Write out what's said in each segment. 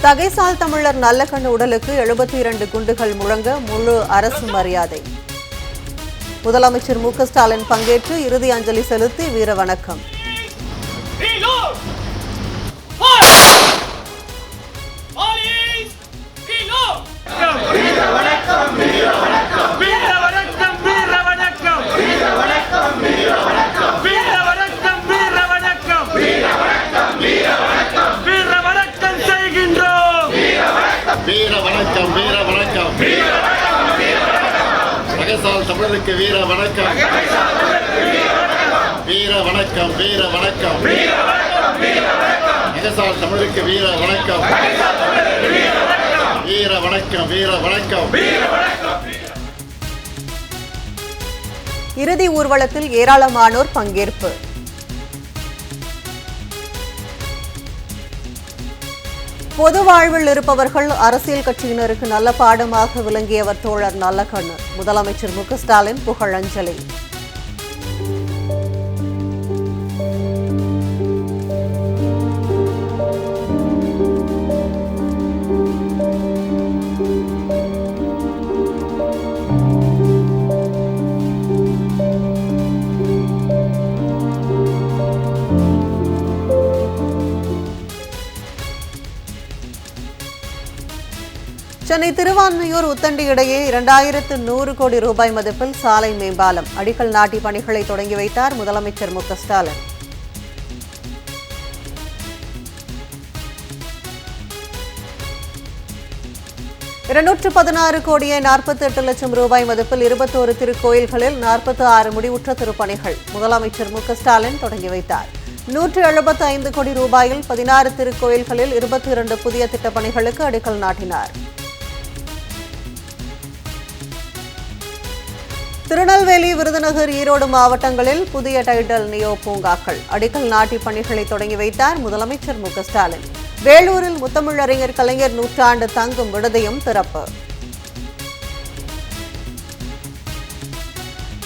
தகைசால் தமிழர் நல்லக்கண்ணு உடலுக்கு 72 குண்டுகள் முழங்க முழு அரசு மரியாதை. முதலமைச்சர் மு க ஸ்டாலின் பங்கேற்று இறுதி அஞ்சலி செலுத்தி வீர வணக்கம். தகைசால் தமிழருக்கு வீர வணக்கம். வீர வணக்கம், வீர வணக்கம். தகைசால் தமிழருக்கு வீர வணக்கம். வீர வணக்கம், வீர வணக்கம். இறுதி ஊர்வலத்தில் ஏராளமானோர் பங்கேற்பு. பொது வாழ்வில் இருப்பவர்கள் அரசியல் கட்சியினருக்கு நல்ல பாடமாக விளங்கியவர் தோழர் நல்லக்கண்ணு. முதலமைச்சர் மு க ஸ்டாலின் புகழஞ்சலி. சென்னை திருவான்மியூர் உத்தண்டி இடையே 2100 கோடி ரூபாய் மதிப்பில் சாலை மேம்பாலம் அடிக்கல் நாட்டி பணிகளை தொடங்கி வைத்தார் முதலமைச்சர் மு க ஸ்டாலின். $216 கோடியே 48 லட்சம் ரூபாய் மதிப்பில் 21 திருக்கோயில்களில் 46 முடிவுற்ற திருப்பணிகள் முதலமைச்சர் மு க ஸ்டாலின் தொடங்கி வைத்தார். 175 கோடி ரூபாயில் 16 திருக்கோயில்களில் 22 புதிய திட்டப்பணிகளுக்கு அடிக்கல் நாட்டினார். திருநெல்வேலி, விருதுநகர், ஈரோடு மாவட்டங்களில் புதிய டைடல் நியோ பூங்காக்கள் அடிக்கல் நாட்டி பணிகளை தொடங்கி வைத்தார் முதலமைச்சர் மு க ஸ்டாலின். வேலூரில் முத்தமிழறிஞர் கலைஞர் நூற்றாண்டு தங்கும் விடுதியும் திறப்பு.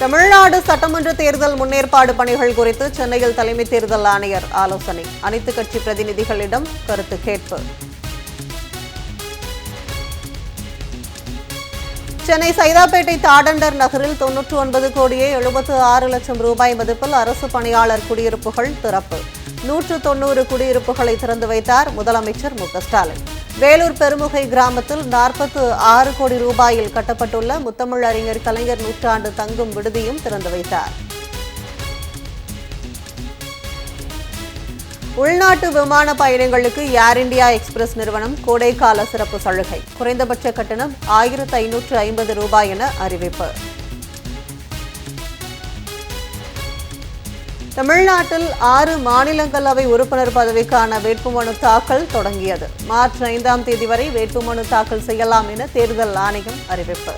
தமிழ்நாடு சட்டமன்ற தேர்தல் முன்னேற்பாடு பணிகள் குறித்து சென்னையில் தலைமை தேர்தல் ஆணையர் ஆலோசனை. அனைத்து கட்சி பிரதிநிதிகளிடம் கருத்து கேட்பு. சென்னை சைதாப்பேட்டை தாடண்டர் நகரில் 99 கோடியே 76 லட்சம் ரூபாய் மதிப்பில் அரசு பணியாளர் குடியிருப்புகள் திறப்பு. 190 குடியிருப்புகளை திறந்து வைத்தார் முதலமைச்சர் மு க ஸ்டாலின். வேலூர் பெருமுகை கிராமத்தில் 46 கோடி ரூபாயில் கட்டப்பட்டுள்ள முத்தமிழறிஞர் கலைஞர் நூற்றாண்டு தங்கும் விடுதியும் திறந்து வைத்தார். உள்நாட்டு விமான பயணங்களுக்கு ஏர் இந்தியா எக்ஸ்பிரஸ் நிறுவனம் கோடைக்கால சிறப்பு சலுகை. குறைந்தபட்ச கட்டணம் 1550 ரூபாய் என அறிவிப்பு. தமிழ்நாட்டில் 6 மாநிலங்களவை உறுப்பினர் பதவிக்கான வேட்புமனு தாக்கல் தொடங்கியது. மார்ச் 5ஆம் தேதி வரை வேட்புமனு தாக்கல் செய்யலாம் என தேர்தல் ஆணையம் அறிவிப்பு.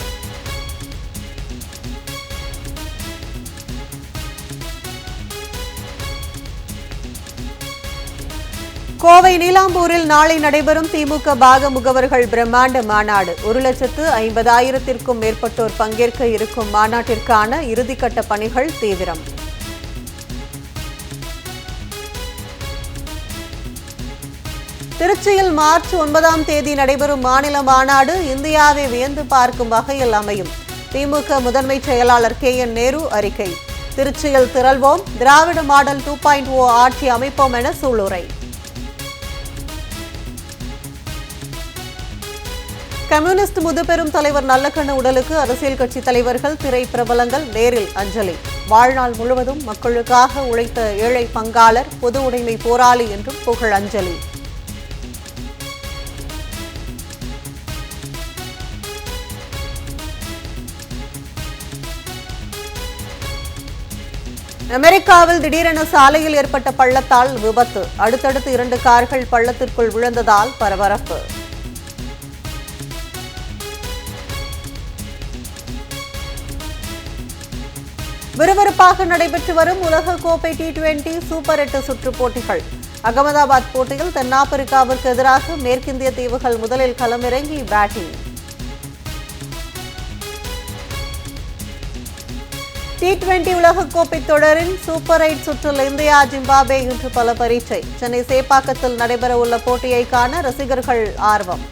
கோவை நீலாம்பூரில் நாளை நடைபெறும் திமுக பாக முகவர்கள் பிரம்மாண்ட மாநாடு. 1,50,000த்திற்கும் மேற்பட்டோர் பங்கேற்க இருக்கும் மாநாட்டிற்கான இறுதிக்கட்ட பணிகள் தீவிரம். திருச்சியில் மார்ச் 9ஆம் தேதி நடைபெறும் மாநில மாநாடு இந்தியாவை வியந்து பார்க்கும் வகையில் அமையும். திமுக முதன்மை செயலாளர் KN நேரு அறிக்கை. திருச்சியில் திரள்வோம், திராவிட மாடல் 2.0 ஆட்சி அமைப்போம் என சூளுரை. கம்யூனிஸ்ட் முதுபெரும் தலைவர் நல்லக்கண்ணு உடலுக்கு அரசியல் கட்சி தலைவர்கள், திரை பிரபலங்கள் நேரில் அஞ்சலி. வாழ்நாள் முழுவதும் மக்களுக்காக உழைத்த ஏழை பங்காளர், பொது உடைமை போராளி என்றும் புகழ் அஞ்சலி. அமெரிக்காவில் திடீரென சாலையில் ஏற்பட்ட பள்ளத்தால் விபத்து. அடுத்தடுத்து 2 கார்கள் பள்ளத்திற்குள் விழுந்ததால் பரபரப்பு. விறுவிறுப்பாக நடைபெற்று வரும் உலக கோப்பை T20 சூப்பர் 8 சுற்று போட்டிகள். அகமதாபாத் போட்டியில் தென்னாப்பிரிக்காவிற்கு எதிராக மேற்கிந்திய தீவுகள் முதலில் களமிறங்கி பேட்டிங். T20 உலகக்கோப்பை தொடரின் சூப்பர் 8 சுற்றில் இந்தியா ஜிம்பாப்வே இன்று பல பரீட்சை. சென்னை சேப்பாக்கத்தில் நடைபெறவுள்ள போட்டியை காண ரசிகர்கள் ஆர்வம்.